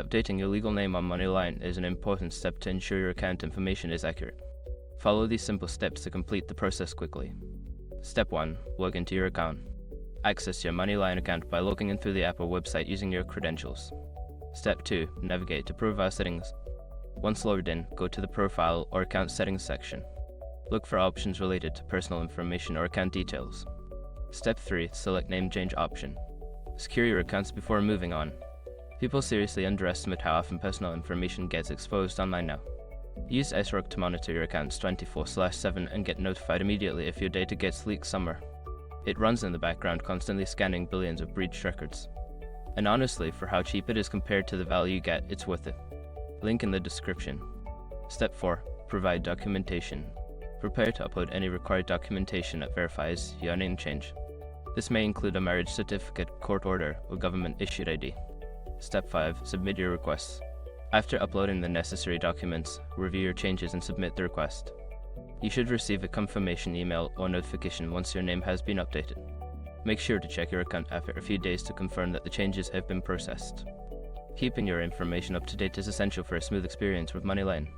Updating your legal name on MoneyLion is an important step to ensure your account information is accurate. Follow these simple steps to complete the process quickly. Step 1. Log into your account. Access your MoneyLion account by logging in through the app or website using your credentials. Step 2. Navigate to Profile Settings. Once logged in, go to the Profile or Account Settings section. Look for options related to personal information or account details. Step 3. Select Name Change option. Secure your accounts before moving on. People seriously underestimate how often personal information gets exposed online now. Use SROC to monitor your accounts 24/7 and get notified immediately if your data gets leaked somewhere. It runs in the background, constantly scanning billions of breached records. And honestly, for how cheap it is compared to the value you get, it's worth it. Link in the description. Step 4. Provide documentation. Prepare to upload any required documentation that verifies your name change. This may include a marriage certificate, court order, or government-issued ID. Step 5. Submit your requests. After uploading the necessary documents, review your changes and submit the request. You should receive a confirmation email or notification once your name has been updated. Make sure to check your account after a few days to confirm that the changes have been processed. Keeping your information up to date is essential for a smooth experience with MoneyLion.